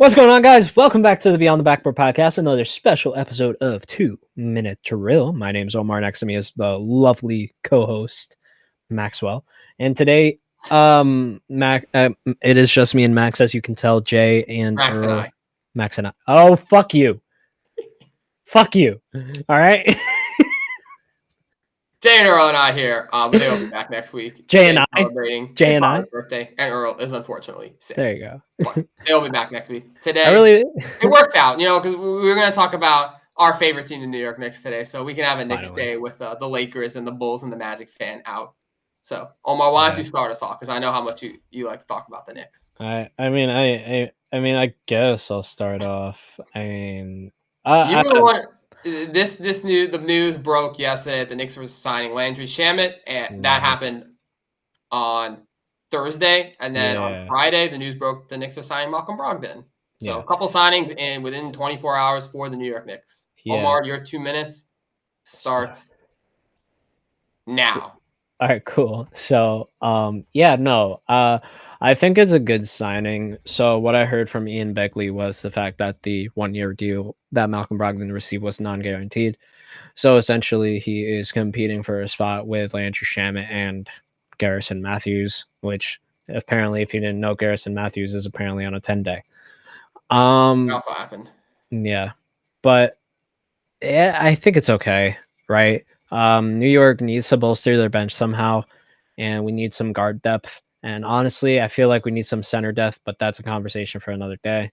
What's going on, guys? Welcome back to the Beyond the Backboard Podcast, another special episode of 2 Minute Drill. My name's Omar. Next to me is the lovely co-host, Maxwell. And today, it is just me and Max, as you can tell. Jay and Max Earl. and I. Max and I. Oh, fuck you. Fuck you. All right? Jay and Earl and I here. But they'll be back next week. Jay and I. Celebrating Jay his and I. birthday, and Earl is unfortunately sick. There you go. But they'll be back next week. Today, it works out, because we were going to talk about our favorite team, the New York Knicks, today. So we can have a Knicks day with the Lakers and the Bulls and the Magic fan out. So, Omar, why don't you start us off? Because I know how much you like to talk about the Knicks. I guess I'll start off. The news broke yesterday that the Knicks were signing Landry Shamet, and that happened on Thursday, and then on Friday the news broke the Knicks are signing Malcolm Brogdon. So a couple signings within 24 hours for the New York Knicks. Omar, your 2 minutes starts now. All right, cool. So, I think it's a good signing. So what I heard from Ian Beckley was the fact that the 1-year deal that Malcolm Brogdon received was non-guaranteed. So essentially he is competing for a spot with Landry Shamet and Garrison Matthews, which apparently, if you didn't know, Garrison Matthews is apparently on a 10-day. It also happened. Yeah. But I think it's okay, right? New York needs to bolster their bench somehow, and we need some guard depth. And honestly, I feel like we need some center depth, but that's a conversation for another day.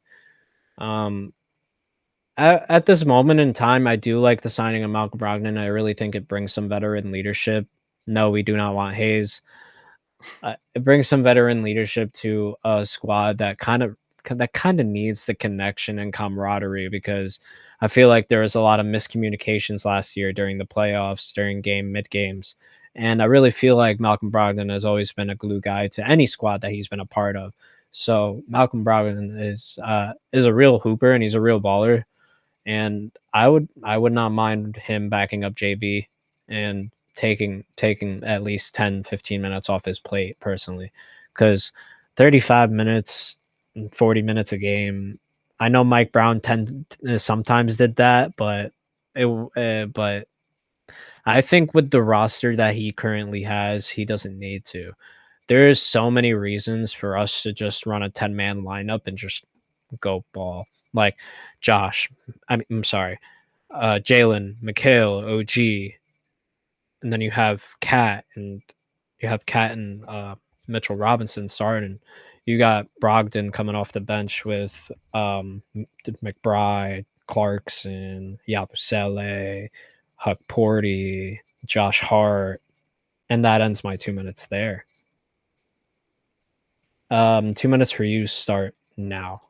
At this moment in time, I do like the signing of Malcolm Brogdon. I really think it brings some veteran leadership. No, we do not want Hayes. It brings some veteran leadership to a squad that kind of needs the connection and camaraderie, because I feel like there was a lot of miscommunications last year during the playoffs, during mid games. And I really feel like Malcolm Brogdon has always been a glue guy to any squad that he's been a part of. So Malcolm Brogdon is a real hooper, and he's a real baller. And I would not mind him backing up JB and taking at least 10, 15 minutes off his plate personally, because 35 minutes, 40 minutes a game. I know Mike Brown sometimes did that, but I think with the roster that he currently has, he doesn't need to. There's so many reasons for us to just run a 10-man lineup and just go ball. Like Jalen, Mikhail, OG, and then you have Cat and Mitchell Robinson starting. You got Brogdon coming off the bench with McBride, Clarkson, Yabusele, Huck Porty, Josh Hart, and that ends my 2 minutes there. 2 minutes for you. Start now.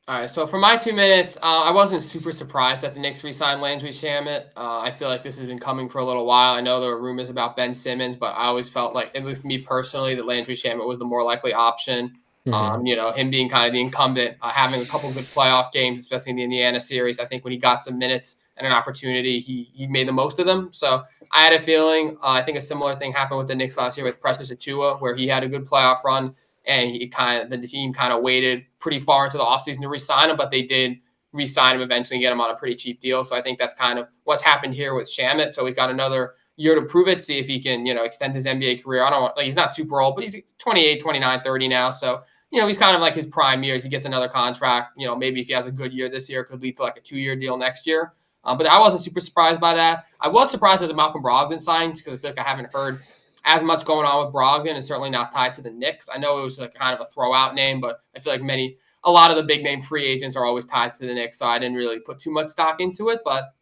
All right, so for my 2 minutes, I wasn't super surprised that the Knicks re-signed Landry Shamet. I feel like this has been coming for a little while. I know there were rumors about Ben Simmons, but I always felt like, at least me personally, that Landry Shamet was the more likely option. Mm-hmm. Him being kind of the incumbent, having a couple of good playoff games, especially in the Indiana series. I think when he got some minutes and an opportunity, he made the most of them. So I had a feeling, I think a similar thing happened with the Knicks last year with Precious Achiuwa, where he had a good playoff run. And the team kind of waited pretty far into the offseason to re-sign him, but they did re-sign him eventually and get him on a pretty cheap deal. So I think that's kind of what's happened here with Shamet. So he's got another year to prove it, see if he can, extend his NBA career. He's not super old, but he's 28, 29, 30 now. So, he's kind of like his prime years. He gets another contract. Maybe if he has a good year this year, it could lead to like a 2-year deal next year. But I wasn't super surprised by that. I was surprised at the Malcolm Brogdon signings because I feel like I haven't heard as much going on with Brogdon, and certainly not tied to the Knicks. I know it was like kind of a throw-out name, but I feel like a lot of the big-name free agents are always tied to the Knicks, so I didn't really put too much stock into it. But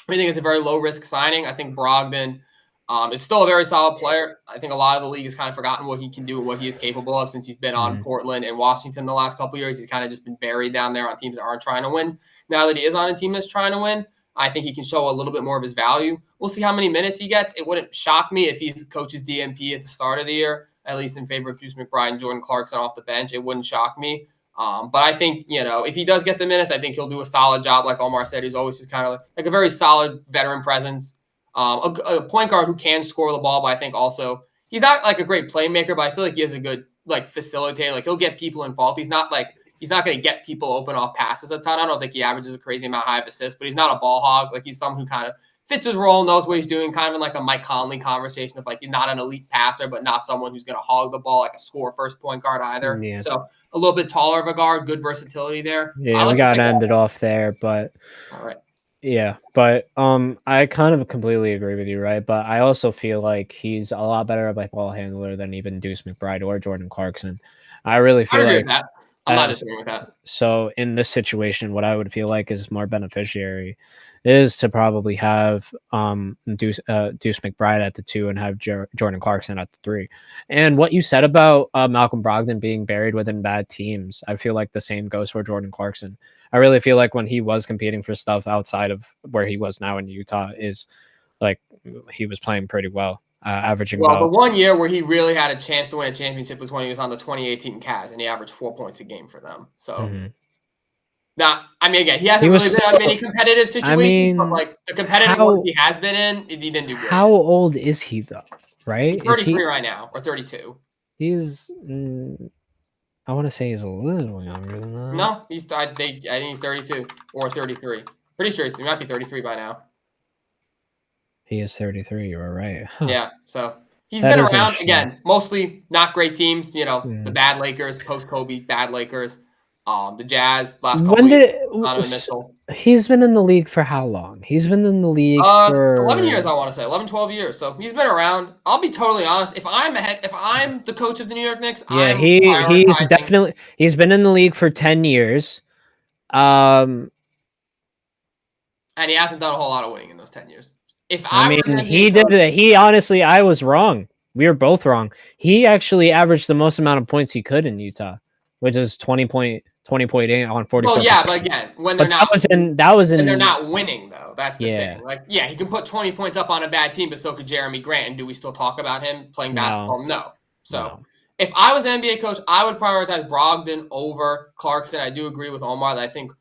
I think it's a very low-risk signing. I think Brogdon is still a very solid player. I think a lot of the league has kind of forgotten what he can do and what he is capable of since he's been on Portland and Washington the last couple of years. He's kind of just been buried down there on teams that aren't trying to win. Now that he is on a team that's trying to win, I think he can show a little bit more of his value. We'll see how many minutes he gets. It wouldn't shock me if he coaches DMP at the start of the year, at least in favor of Deuce McBride and Jordan Clarkson off the bench. It wouldn't shock me. But I think, if he does get the minutes, I think he'll do a solid job. Like Omar said, he's always just kind of like a very solid veteran presence. A point guard who can score the ball, but I think also he's not like a great playmaker, but I feel like he is a good like facilitator. Like he'll get people involved. He's not like he's not going to get people open off passes a ton. I don't think he averages a crazy amount high of assists, but he's not a ball hog. Like, he's someone who kind of fits his role, knows what he's doing, kind of in like a Mike Conley conversation of like, he's not an elite passer, but not someone who's going to hog the ball like a score first point guard either. Yeah. So a little bit taller of a guard, good versatility there. Yeah, we got to end it off there, but all right. Yeah, but I kind of completely agree with you, right? But I also feel like he's a lot better of a ball handler than even Deuce McBride or Jordan Clarkson. I really feel agree like with that. I'm not disagreeing with that. So in this situation, what I would feel like is more beneficiary is to probably have Deuce McBride at the 2 and have Jordan Clarkson at the 3. And what you said about Malcolm Brogdon being buried within bad teams, I feel like the same goes for Jordan Clarkson. I really feel like when he was competing for stuff outside of where he was now in Utah, is like he was playing pretty well, averaging well. The 1 year where he really had a chance to win a championship was when he was on the 2018 Cavs, and he averaged 4 points a game for them. So, now, I mean, again, he hasn't really been on many competitive situations, but like the competitive ones he has been in, he didn't do good. How old is he though? Right? He's 33 right now, or 32. He's. I want to say he's a little younger than that. No, I think he's 32 or 33. Pretty sure he might be 33 by now. He is 33. You were right. Huh. Yeah, so he's been around, again, mostly not great teams. You know, the bad Lakers, post-Kobe, bad Lakers. The Jazz, last couple years, Donovan Mitchell. He's been in the league for how long? He's been in the league for 11 years, I want to say. 11, 12 years. So he's been around. I'll be totally honest. If I'm the coach of the New York Knicks, he's been in the league for 10 years. And he hasn't done a whole lot of winning in those 10 years. He honestly, I was wrong. We were both wrong. He actually averaged the most amount of points he could in Utah, which is 20.8 on 40%. Well, yeah, but again, when they're not they're not winning though. That's the thing. Like, yeah, he can put 20 points up on a bad team, but so could Jeremy Grant. And do we still talk about him playing basketball? No. So if I was an NBA coach, I would prioritize Brogdon over Clarkson. I do agree with Omar that I think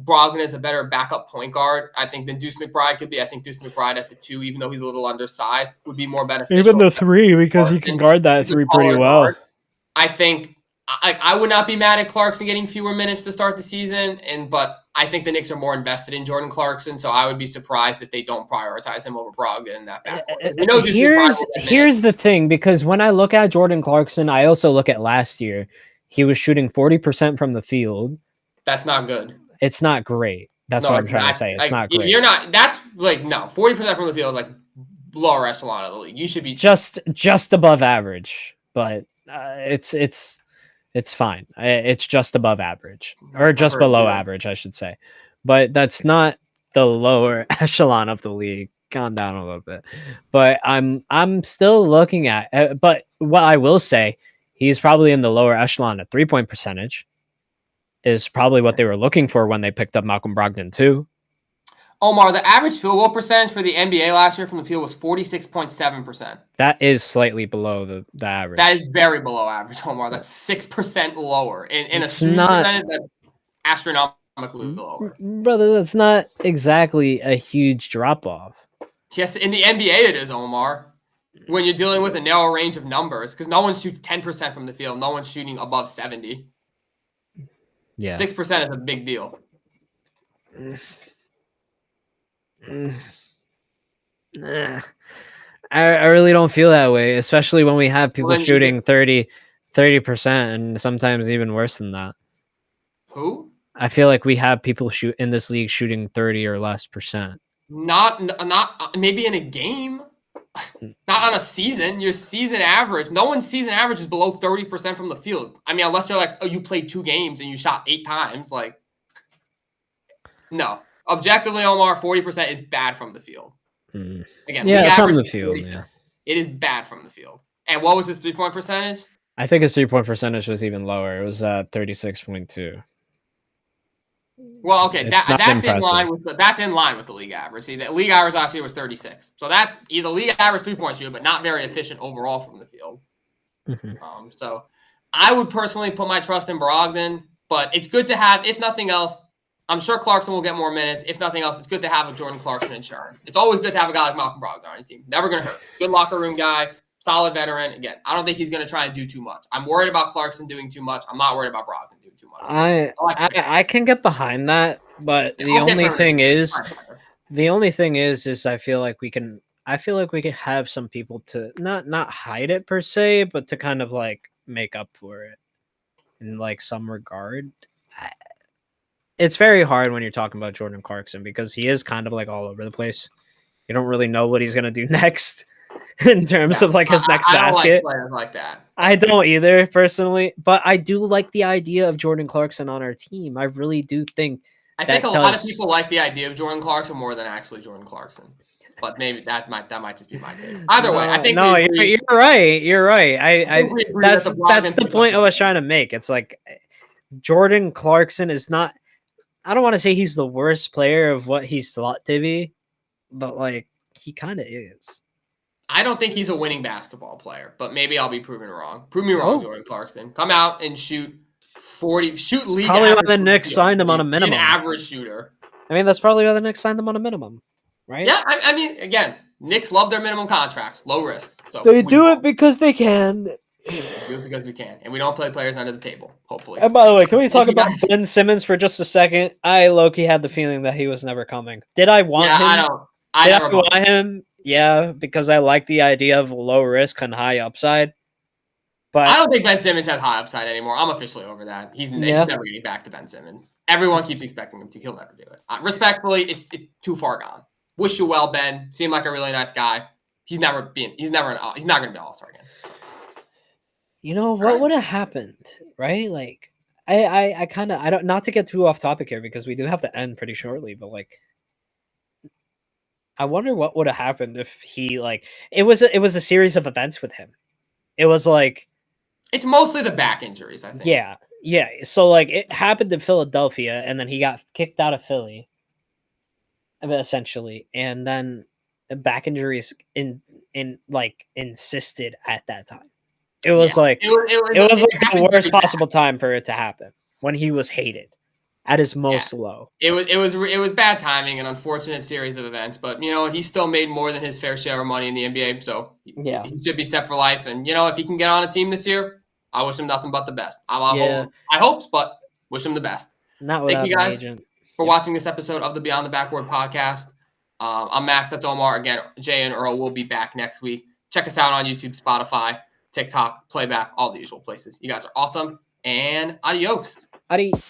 Brogdon is a better backup point guard, I think, than Deuce McBride could be. I think Deuce McBride at the 2, even though he's a little undersized, would be more beneficial. Even the 3, because he can guard that 3 pretty well. Guard. I think I would not be mad at Clarkson getting fewer minutes to start the season, but I think the Knicks are more invested in Jordan Clarkson, so I would be surprised if they don't prioritize him over Brogdon in that backcourt. Here's the thing, because when I look at Jordan Clarkson, I also look at last year. He was shooting 40% from the field. That's not good. It's not great. That's what I'm trying to say. It's not great. You're not. That's like, no. 40% from the field is like lower echelon of the league. You should be just above average, but it's fine. It's just above average, or just below average, I should say. But that's not the lower echelon of the league. Calm down a little bit. But I'm still looking at. But what I will say, he's probably in the lower echelon at 3-point percentage. Is probably what they were looking for when they picked up Malcolm Brogdon too. Omar, the average field goal percentage for the NBA last year from the field was 46.7%. That is slightly below the average. That is very below average, Omar. That's 6% lower. In a percentage, that's astronomically lower. Brother, that's not exactly a huge drop-off. Yes, in the NBA it is, Omar. When you're dealing with a narrow range of numbers, because no one shoots 10% from the field. No one's shooting above 70. Yeah, 6% is a big deal. I really don't feel that way, especially when we have people shooting 30% and sometimes even worse than that. Who? I feel like we have people shoot in this league shooting 30 or less percent. Not maybe in a game. Not on a season. Your season average. No one's season average is below 30% from the field. I mean, unless you're like, oh, you played 2 games and you shot 8 times. Like, no. Objectively, Omar, 40% is bad from the field. Again, from the field. Yeah. It is bad from the field. And what was his 3-point percentage? I think his 3-point percentage was even lower. It was 36.2. Well, okay, that's in line with the league average. See, the league average last year was 36, so he's a league average 3-point shooter, but not very efficient overall from the field. So I would personally put my trust in Brogdon, but it's good to have, if nothing else. I'm sure Clarkson will get more minutes. If nothing else, it's good to have a Jordan Clarkson insurance. It's always good to have a guy like Malcolm Brogdon on your team. Never going to hurt. Good locker room guy, solid veteran. Again, I don't think he's going to try and do too much. I'm worried about Clarkson doing too much. I'm not worried about Brogdon doing too much. I can get behind that, but the only thing is I feel like we can have some people to not hide it per se, but to kind of like make up for it in like some regard. It's very hard when you're talking about Jordan Clarkson because he is kind of like all over the place. You don't really know what he's gonna do next in terms of like his next basket. I don't like players like that. I don't either personally, but I do like the idea of Jordan Clarkson on our team. I really do think. I think a lot of people like the idea of Jordan Clarkson more than actually Jordan Clarkson. But maybe that might just be my take. Either way, I think you're right. You're right. That's the point I was trying to make. It's like Jordan Clarkson is not. I don't want to say he's the worst player of what he's thought to be, but like he kind of is. I don't think he's a winning basketball player, but maybe I'll be proven wrong. Prove me wrong, Jordan Clarkson. Come out and shoot 40. Shoot league. Probably why the Knicks signed him on a minimum. An average shooter. I mean, that's probably why the Knicks signed him on a minimum, right? Yeah, I mean, again, Knicks love their minimum contracts, low risk. So they do it because they can. We do it because we can, and we don't play players under the table. Hopefully. And by the way, can we talk about Ben Simmons for just a second? I low-key had the feeling that he was never coming. Did I want him? I never want him. Yeah, because I like the idea of low risk and high upside. But I don't think Ben Simmons has high upside anymore. I'm officially over that. He's never getting back to Ben Simmons. Everyone keeps expecting him to. He'll never do it. Respectfully, it's too far gone. Wish you well, Ben. Seemed like a really nice guy. He's not going to be an all-star again. You know what would have happened, right? Like I don't, not to get too off topic here because we do have to end pretty shortly, but like I wonder what would have happened if he like it was a series of events with him. It was like it's mostly the back injuries, I think. Yeah. So like it happened in Philadelphia, and then he got kicked out of Philly, essentially, and then back injuries insisted at that time. It was like it was like the worst possible time for it to happen when he was hated at his most low. It was bad timing, an unfortunate series of events, but you know, he still made more than his fair share of money in the NBA, so he should be set for life. And you know, if he can get on a team this year, I wish him nothing but the best. I hopes, but wish him the best. Thank you guys for watching this episode of the Beyond the Backboard podcast. I'm Max, that's Omar. Again, Jay and Earl will be back next week. Check us out on YouTube, Spotify, TikTok, Playback, all the usual places. You guys are awesome, and adios. Adios.